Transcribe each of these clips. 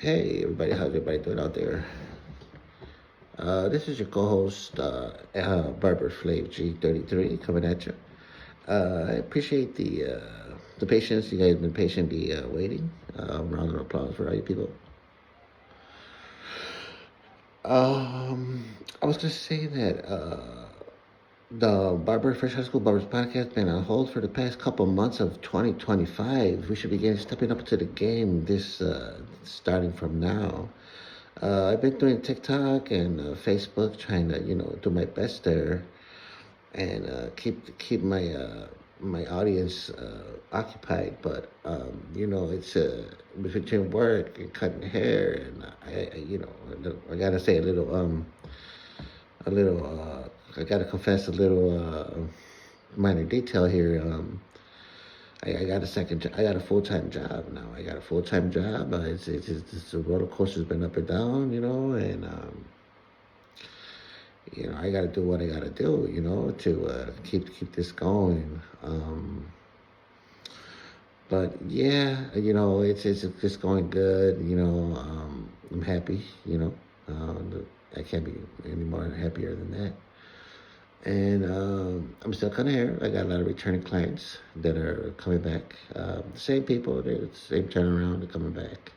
Hey everybody, how's everybody doing out there? This is your co-host, Barber Flave G33 coming at you. I appreciate the patience. You guys have been patiently waiting. Round of applause for all you people. Um, I was gonna say that the Barber Fresh High School Barbers podcast been on hold for the past couple months of 2025. We should begin stepping up to the game this starting from now. I've been doing TikTok and Facebook, trying to do my best there and keep my audience occupied. But it's between work and cutting hair, and I gotta say a little. I gotta confess a little minor detail here. I got a I got a full time job now. I got a full time job. It's the roller coaster's been up and down, and I got to do what I got to do, to keep this going. But yeah, it's just going good. I'm happy. I can't be any more happier than that. And I'm still cutting hair. I got a lot of returning clients that are coming back. The same people, they're the same turnaround, they're coming back.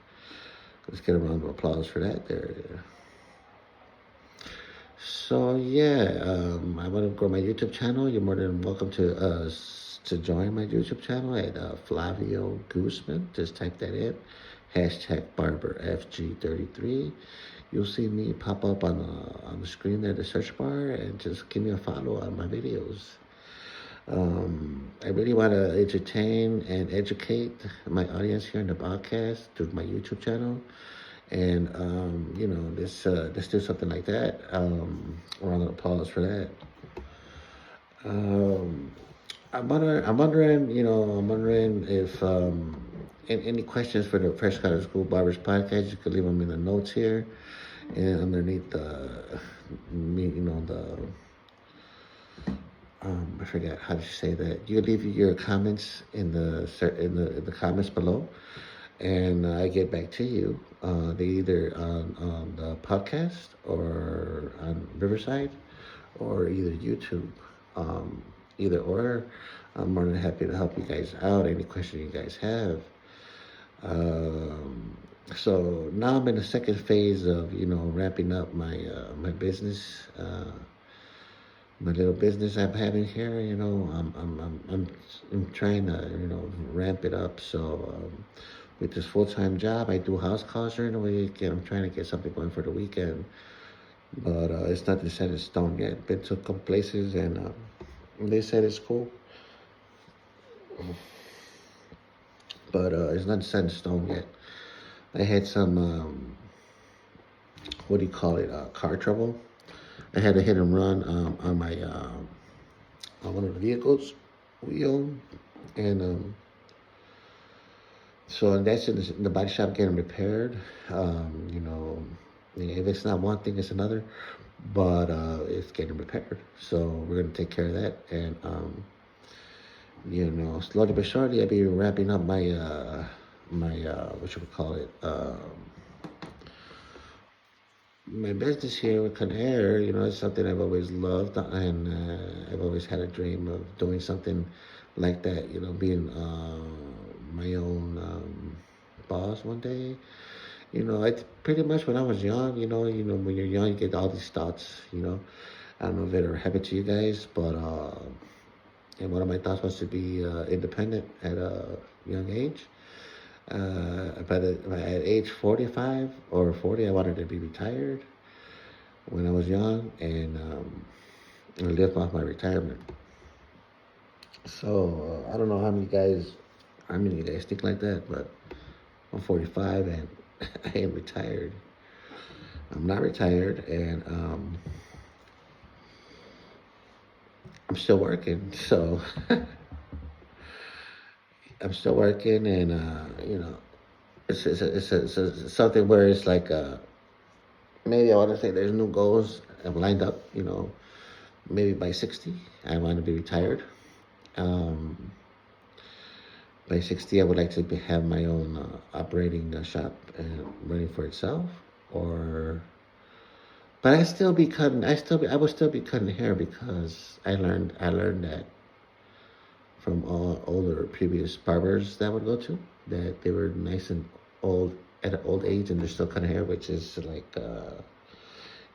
Let's get a round of applause for that. There. So yeah, I want to grow my YouTube channel. You're more than welcome to join my YouTube channel at Flavio Guzman. Just type that in. Hashtag Barber FG33. You'll see me pop up on the screen there, the search bar, and just give me a follow on my videos. I really want to entertain and educate my audience here in the podcast through my YouTube channel, and let's do something like that. A round of applause for that. Um, I'm wondering if any questions for the Fresh Out of School Barbers podcast. You could leave them in the notes here, and underneath the I forgot how to say that. You leave your comments in the comments below, and I get back to you. They either on the podcast or on Riverside or either YouTube. Either or, I'm more than happy to help you guys out. Any question you guys have. So now I'm in the second phase of ramping up my business, my little business I'm having here. I'm trying to ramp it up. So with this full time job, I do house calls during the week, and I'm trying to get something going for the weekend. But it's not set in stone yet. Been to a couple places, and they said it's cool. But it's not set in stone yet. I had some, what do you call it, car trouble. I had a hit and run on my on one of the vehicles we own, and so that's in the body shop getting repaired. If it's not one thing, it's another, but it's getting repaired. So we're gonna take care of that, and slowly but surely, I'll be wrapping up my what should we call it? My business here with Conair, it's something I've always loved, and I've always had a dream of doing something like that. Being my own boss one day. I pretty much when I was young, when you're young, you get all these thoughts. I don't know if they ever happened to you guys, but and one of my thoughts was to be independent at a young age. At age 45 or 40, I wanted to be retired when I was young, and live off my retirement. So I don't know how many of you guys think like that, but I'm 45 and I ain't retired. I'm not retired, and I'm still working. So I'm still working, and it's something where it's like maybe I want to say there's new goals I've lined up. Maybe by 60, I want to be retired. But by 60, I would like to have my own operating shop and running for itself, or but I would still be cutting hair because I learned that from all older previous barbers that I would go to, that they were nice and old at an old age and they're still cutting hair, which is like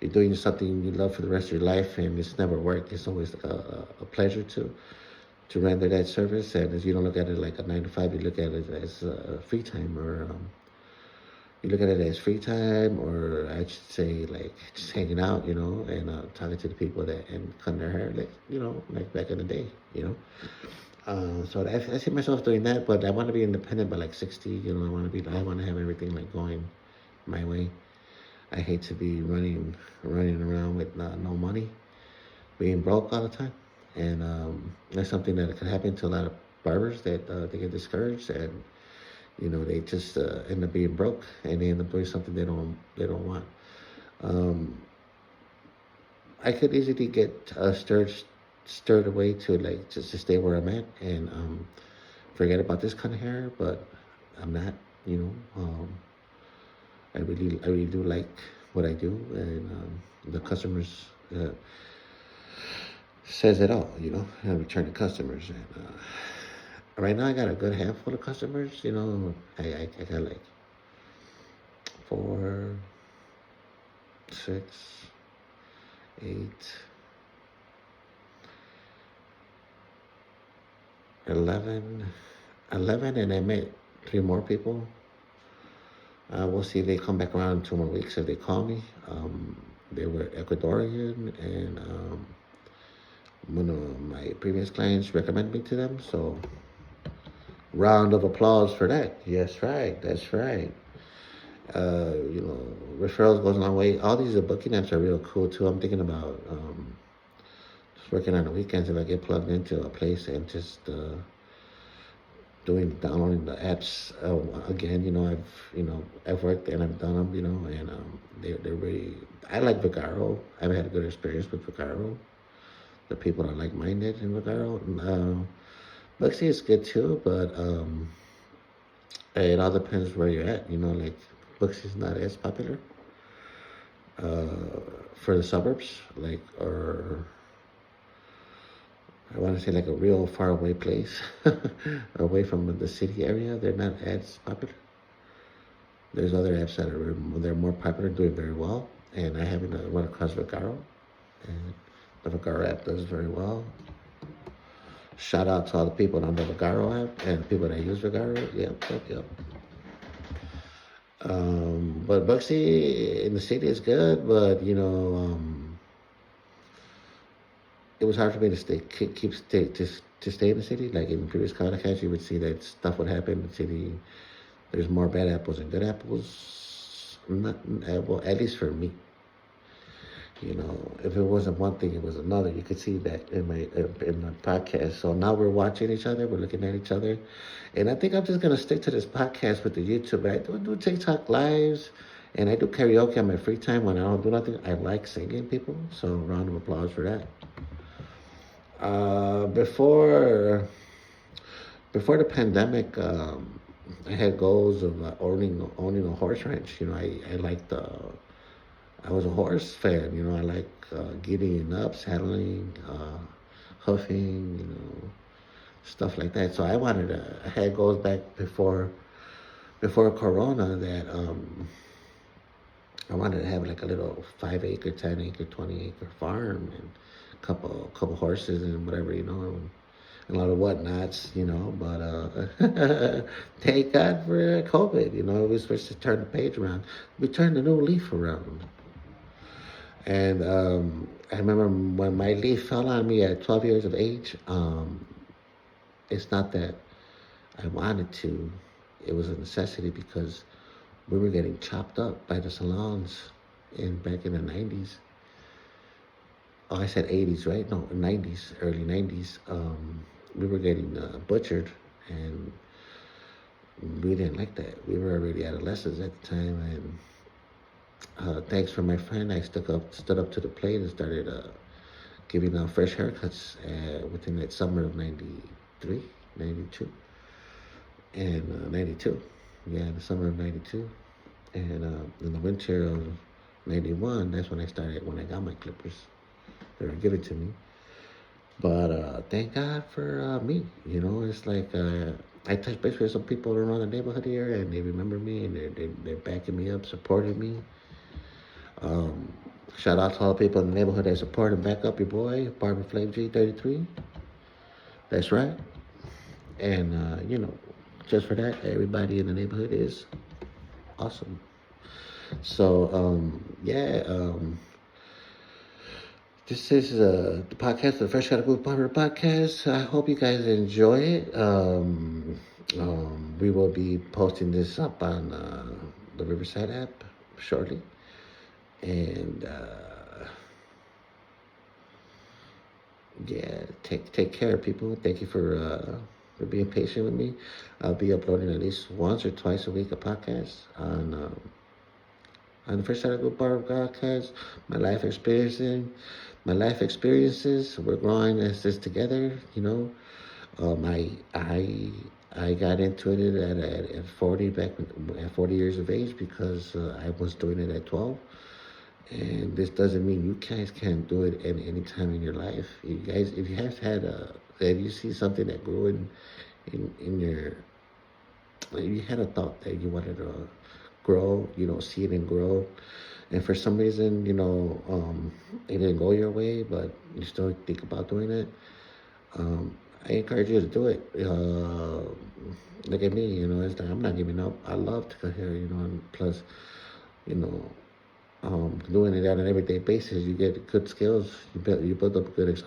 you're doing something you love for the rest of your life, and it's never work. It's always a pleasure to render that service, and as you don't look at it like a 9 to 5, you look at it as free time, or you look at it as free time, or I should say like just hanging out, and talking to the people that and cutting their hair, like like back in the day, So I see myself doing that, but I want to be independent by like 60. I want to have everything like going my way. I hate to be running around with no money, being broke all the time, and that's something that could happen to a lot of barbers that they get discouraged, and they just end up being broke, and they end up doing something they don't want. Um, I could easily get stirred away to like just to stay where I'm at and forget about this kind of hair, but I'm not. You know, I really do like what I do, and the customers says it all. Returning customers, and right now I got a good handful of customers. I got like 4, 6, 8, 11, 11, and I met 3 more people. We'll see if they come back around in 2 more weeks if they call me. They were Ecuadorian, and one of my previous clients recommended me to them. So, round of applause for that. Yes, right. That's right. Referrals goes a long way. All these booking apps are real cool too. I'm thinking about just working on the weekends if I get plugged into a place and just downloading the apps again. I've worked and I've done them. And they're really. I like Vagaro. I've had a good experience with Vagaro. The people are like-minded in Vagaro. Buxy is good too, but it all depends where you're at. Like Buxy is not as popular for the suburbs, or I want to say like a real far away place, away from the city area. They're not as popular. There's other apps that they're more popular, doing very well, and I haven't run across Vagaro, and the Vagaro app does very well. Shout out to all the people on the Vagaro app and people that use Vagaro. Yep. But Buxy in the city is good, but it was hard for me to stay in the city. Like in the previous podcasts, you would see that stuff would happen in the city. There's more bad apples than good apples. Not well, at least for me. If it wasn't one thing, it was another. You could see that in my podcast. So now we're watching each other, we're looking at each other, and I think I'm just gonna stick to this podcast with the YouTube. I do TikTok lives, and I do karaoke on my free time when I don't do nothing. I like singing, people. So round of applause for that. Before the pandemic, I had goals of owning a horse ranch. I liked I was a horse fan. I like giddying up, saddling, hoofing, stuff like that. So I had goals back before Corona that I wanted to have like a little 5 acre, 10 acre, 20 acre farm, and couple horses and whatever, and a lot of whatnots, but thank God for COVID, we were supposed to turn the page around. We turned the new leaf around. And I remember when my leaf fell on me at 12 years of age, it's not that I wanted to, it was a necessity because we were getting chopped up by the salons back in the 90s. Oh, I said 80s, right? No, 90s, early 90s. We were getting butchered, and we didn't like that. We were already adolescents at the time, and thanks for my friend, I stood up to the plate and started giving out fresh haircuts within that summer of 93, 92. in 92. Yeah, the summer of 92. And in the winter of 91, that's when when I got my clippers. They were given to me. But thank God for me. You know, it's like I touch base with some people around the neighborhood here, and they remember me, and they're backing me up, supporting me. Um, Shout out to all the people in the neighborhood that support and back up your boy, Barber Flame G33. That's right. And, just for that, everybody in the neighborhood is awesome. So, this is the podcast, the Fresh Out of Good Barber podcast. I hope you guys enjoy it. We will be posting this up on the Riverside app shortly. And, yeah, take care, people. Thank you for being patient with me. I'll be uploading at least once or twice a week a podcast on the First Article Bar podcast. My life experiences. We're growing as this together. You know, I got into it at 40 at 40 years of age because I was doing it at 12. And this doesn't mean you guys can't do it at any time in your life. You guys, if you have had if you see something that grew in your, if you had a thought that you wanted to grow, see it and grow, and for some reason, it didn't go your way, but you still think about doing it, I encourage you to do it. Look at me, it's like I'm not giving up. I love to cut hair, and plus, you know, doing it on an everyday basis, you get good skills. You build up good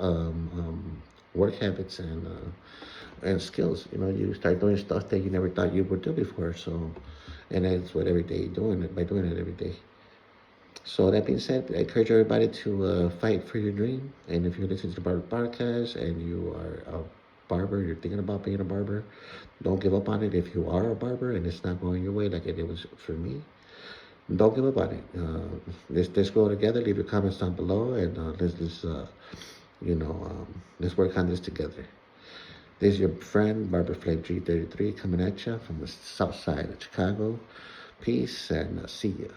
work habits and skills. You start doing stuff that you never thought you would do before. So, and that's what every day you're doing it by doing it every day. So that being said, I encourage everybody to fight for your dream. And if you're listening to the Barber Podcast and you are a barber, you're thinking about being a barber, don't give up on it. If you are a barber and it's not going your way like it was for me, don't give up on it. Let's go together. Leave your comments down below, and let's work on this together. This is your friend Barber Flame G33 coming at you from the south side of Chicago. Peace and see ya.